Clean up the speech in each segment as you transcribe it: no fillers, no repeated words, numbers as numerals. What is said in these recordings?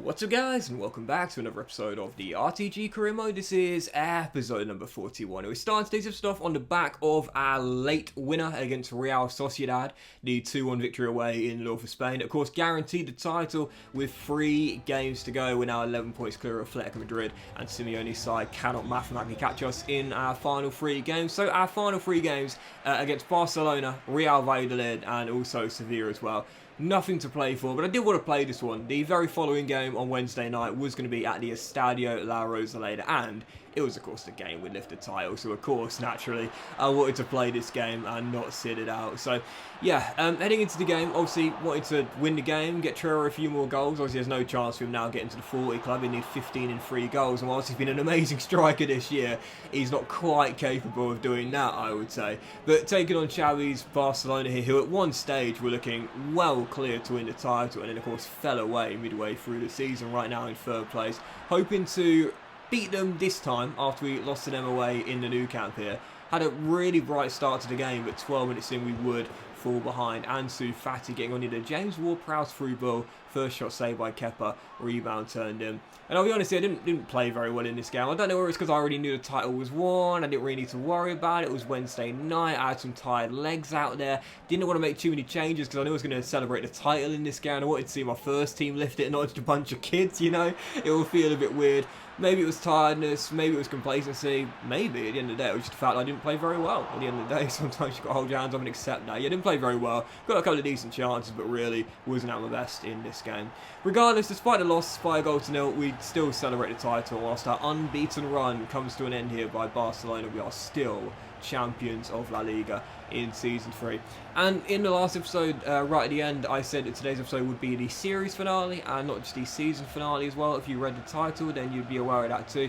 What's up guys, and welcome back to another episode of the RTG career mode. This is episode number 41. We're starting today's stuff on the back of our late winner against Real Sociedad, the 2-1 victory away in the north of Spain. Of course, guaranteed the title with 3 games to go. We're now 11 points clear of Atletico Madrid, and Simeone's side cannot mathematically catch us in our final 3 games. So our final 3 games against Barcelona, Real Valladolid, and also Sevilla as well. Nothing to play for, but I did want to play this one. The very following game on Wednesday night was going to be at the Estadio La Rosaleda, and it was, of course, the game we lift the title. So, of course, naturally, I wanted to play this game and not sit it out. So, yeah, heading into the game, obviously, wanted to win the game, get Trevor a few more goals. Obviously, there's no chance for him now getting to the 40 club. He needs 15 and 3 goals. And whilst he's been an amazing striker this year, he's not quite capable of doing that, I would say. But taking on Xavi's Barcelona here, who at one stage were looking well clear to win the title, and then, of course, fell away midway through the season, right now in 3rd place, hoping to beat them this time after we lost to them away in the new camp here. Had a really bright start to the game, but 12 minutes in we would fall behind. Ansu Fati getting on either James Ward-Prowse through ball, first shot saved by Kepa, rebound turned in. And I'll be honest here, I didn't play very well in this game. I don't know whether it's because I already knew the title was won, I didn't really need to worry about it. It was Wednesday night, I had some tired legs out there, didn't want to make too many changes because I knew I was going to celebrate the title in this game. I wanted to see my first team lift it, not just a bunch of kids, you know. It will feel a bit weird. Maybe it was tiredness, maybe it was complacency, maybe at the end of the day it was just the fact that I didn't play very well at the end of the day. Sometimes you've got to hold your hands up and accept that. Yeah, I didn't play very well, got a couple of decent chances, but really wasn't at my best in this game. Regardless, despite the loss by a goal to nil, we still celebrate the title whilst our unbeaten run comes to an end here by Barcelona. We are still champions of La Liga in Season 3. And in the last episode, right at the end, I said that today's episode would be the series finale and not just the season finale as well. If you read the title, then you'd be aware of that too.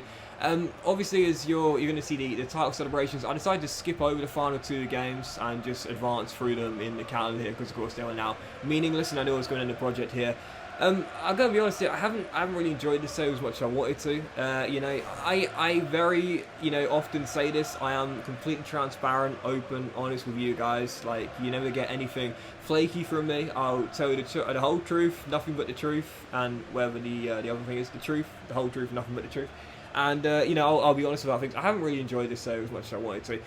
Obviously, as you're going to see the title celebrations, I decided to skip over the final 2 games and just advance through them in the calendar here because, of course, they are now meaningless, and I know what's going to end the project here. I'm going to be honest here, I haven't really enjoyed this so as much as I wanted to. You know, I very, often say this. I am completely transparent, open, honest with you guys. Like, you never get anything flaky from me. I'll tell you the whole truth, nothing but the truth, and whatever the other thing is, the truth, the whole truth, nothing but the truth. And, I'll be honest about things. I haven't really enjoyed this so as much as I wanted to.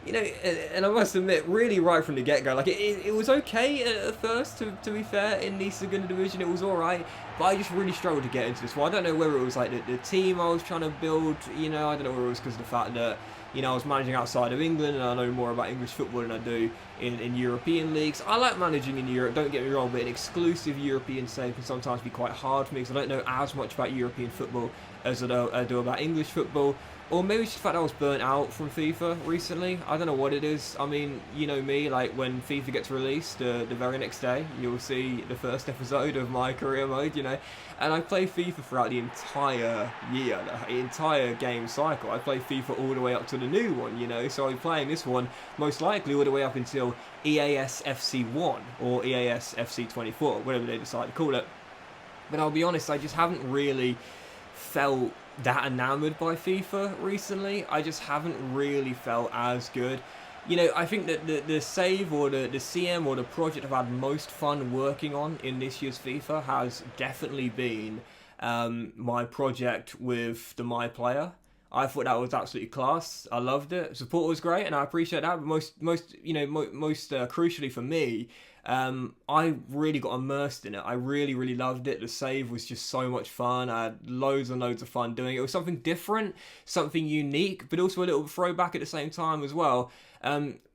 You know, and I must admit, really right from the get-go, like, it was okay at first, to be fair, in the Segunda Division, it was alright, but I just really struggled to get into this one. I don't know whether it was, like, the team I was trying to build, I don't know whether it was because of the fact that, I was managing outside of England, and I know more about English football than I do in European leagues. I like managing in Europe, don't get me wrong, but an exclusive European save can sometimes be quite hard for me, because I don't know as much about European football as I do about English football. Or maybe it's just the fact I was burnt out from FIFA recently. I don't know what it is. I mean, you know me, like when FIFA gets released the very next day, you'll see the first episode of my career mode, And I play FIFA throughout the entire year, the entire game cycle. I play FIFA all the way up to the new one, So I'm playing this one most likely all the way up until EAS FC 1 or EAS FC 24, whatever they decide to call it. But I'll be honest, I just haven't really felt that enamoured by FIFA recently. I just haven't really felt as good. I think that the save or the CM or the project I've had most fun working on in this year's FIFA has definitely been my project with the My Player. I thought that was absolutely class. I loved it. Support was great, and I appreciate that. But most crucially for me, I really got immersed in it. I really, really loved it. The save was just so much fun. I had loads and loads of fun doing it. It was something different, something unique, but also a little throwback at the same time as well.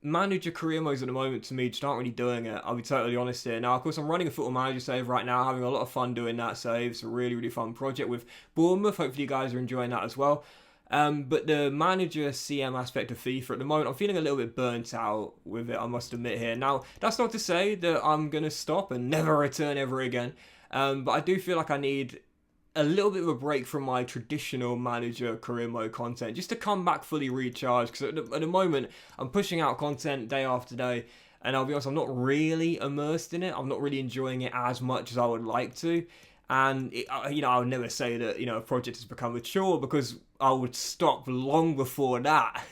Manager career modes at the moment to me just aren't really doing it. I'll be totally honest here. Now, of course, I'm running a Football Manager save right now, having a lot of fun doing that save. It's a really, really fun project with Bournemouth. Hopefully you guys are enjoying that as well. But the manager CM aspect of FIFA at the moment, I'm feeling a little bit burnt out with it, I must admit here. Now, that's not to say that I'm going to stop and never return ever again. But I do feel like I need a little bit of a break from my traditional manager career mode content, just to come back fully recharged. Because at the moment, I'm pushing out content day after day. And I'll be honest, I'm not really immersed in it. I'm not really enjoying it as much as I would like to. And, I would never say that, a project has become mature, because I would stop long before that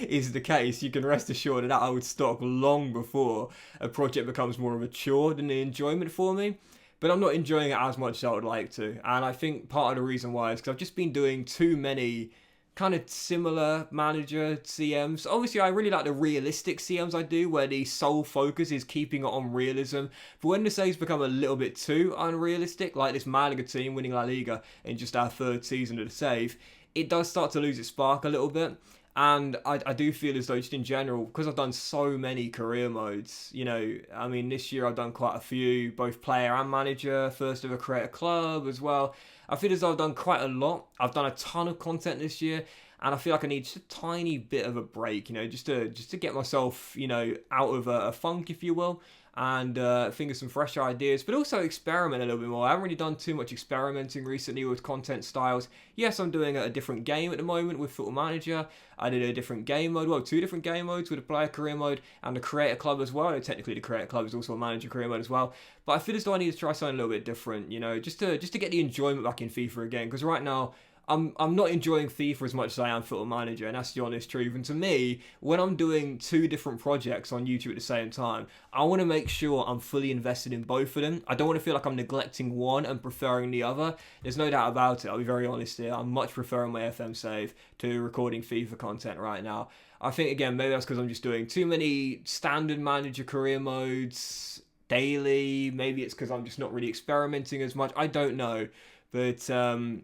is the case. You can rest assured that I would stop long before a project becomes more of a chore than an enjoyment for me. but I'm not enjoying it as much as I would like to. And I think part of the reason why is because I've just been doing too many kind of similar manager CMs. Obviously, I really like the realistic CMs I do, where the sole focus is keeping it on realism. But when the saves become a little bit too unrealistic, like this Malaga team winning La Liga in just our 3rd season of the save, it does start to lose its spark a little bit. And I do feel as though, just in general, because I've done so many career modes, you know, I mean, this year I've done quite a few, both player and manager, first ever create a club as well. I feel as though I've done quite a lot. I've done a ton of content this year, and I feel like I need just a tiny bit of a break, you know, just to get myself, you know, out of a funk, if you will, and think of some fresh ideas, but also experiment a little bit more. I haven't really done too much experimenting recently with content styles. Yes, I'm doing a different game at the moment with Football Manager. I did a different game mode, well, 2 different game modes with a player career mode and the creator club as well. Technically, the creator club is also a manager career mode as well. But I feel as though I need to try something a little bit different, you know, just to get the enjoyment back in FIFA again. Because right now, I'm not enjoying FIFA as much as I am Football Manager, and that's the honest truth. And to me, when I'm doing 2 different projects on YouTube at the same time, I want to make sure I'm fully invested in both of them. I don't want to feel like I'm neglecting one and preferring the other. There's no doubt about it. I'll be very honest here. I'm much preferring my FM save to recording FIFA content right now. I think, again, maybe that's because I'm just doing too many standard manager career modes daily. Maybe it's because I'm just not really experimenting as much. I don't know. But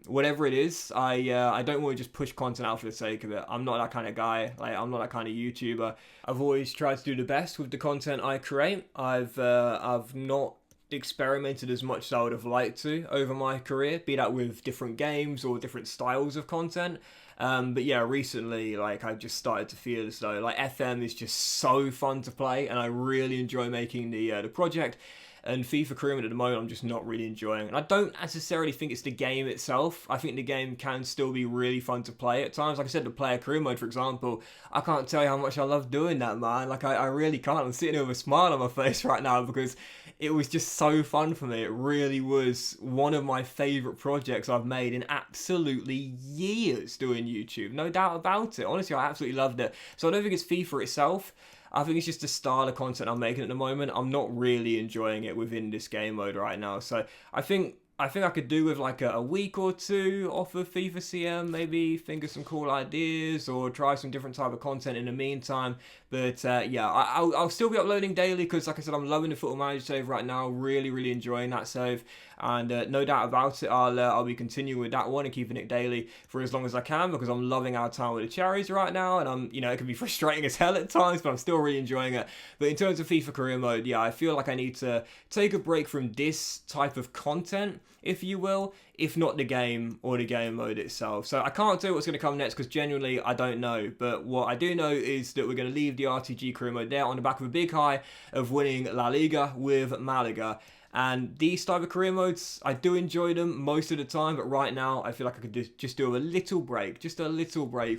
whatever it is, I don't want to just push content out for the sake of it. I'm not that kind of guy. Like, I'm not that kind of YouTuber. I've always tried to do the best with the content I create. I've not experimented as much as I would have liked to over my career, be that with different games or different styles of content. But yeah, recently, like, I've just started to feel as though, like, FM is just so fun to play, and I really enjoy making the project. And FIFA Career Mode at the moment, I'm just not really enjoying. And I don't necessarily think it's the game itself. I think the game can still be really fun to play at times. Like I said, the player career mode, for example, I can't tell you how much I love doing that, man. Like, I really can't. I'm sitting here with a smile on my face right now because it was just so fun for me. It really was one of my favourite projects I've made in absolutely years doing YouTube. No doubt about it. Honestly, I absolutely loved it. So I don't think it's FIFA itself. I think it's just the style of content I'm making at the moment. I'm not really enjoying it within this game mode right now. So I think I could do with like a week or 2 off of FIFA CM, maybe think of some cool ideas or try some different type of content in the meantime. But yeah, I'll still be uploading daily because, like I said, I'm loving the Football Manager save right now. Really, really enjoying that save. And no doubt about it, I'll be continuing with that one and keeping it daily for as long as I can because I'm loving our time with the cherries right now. And it can be frustrating as hell at times, but I'm still really enjoying it. But in terms of FIFA Career Mode, yeah, I feel like I need to take a break from this type of content, if you will, if not the game or the game mode itself. So I can't tell you what's going to come next because genuinely I don't know. But what I do know is that we're going to leave the RTG career mode there on the back of a big high of winning La Liga with Malaga. And these type of career modes, I do enjoy them most of the time, but right now I feel like I could just do a little break,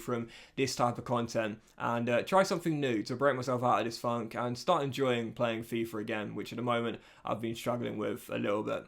from this type of content and try something new to break myself out of this funk and start enjoying playing FIFA again, which at the moment I've been struggling with a little bit.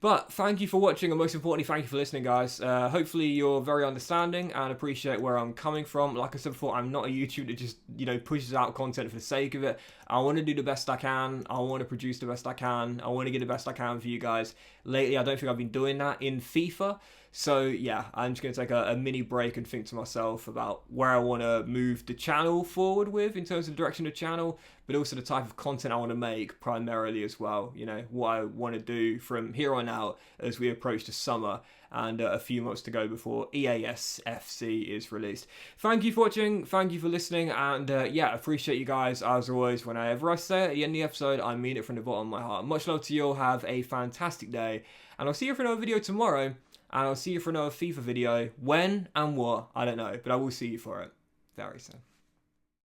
But thank you for watching, and most importantly, thank you for listening, guys. Hopefully you're very understanding and appreciate where I'm coming from. Like I said before, I'm not a YouTuber that just, pushes out content for the sake of it. I want to do the best I can. I want to produce the best I can. I want to get the best I can for you guys. Lately, I don't think I've been doing that in FIFA. So yeah, I'm just going to take a mini break and think to myself about where I want to move the channel forward with in terms of the direction of the channel, but also the type of content I want to make primarily as well. What I want to do from here on out as we approach the summer and a few months to go before EAS FC is released. Thank you for watching, thank you for listening, and yeah, appreciate you guys as always. Whenever I say it at the end of the episode, I mean it from the bottom of my heart. Much love to you all, have a fantastic day, and I'll see you for another video tomorrow. And I'll see you for another FIFA video. When and what, I don't know. But I will see you for it very soon.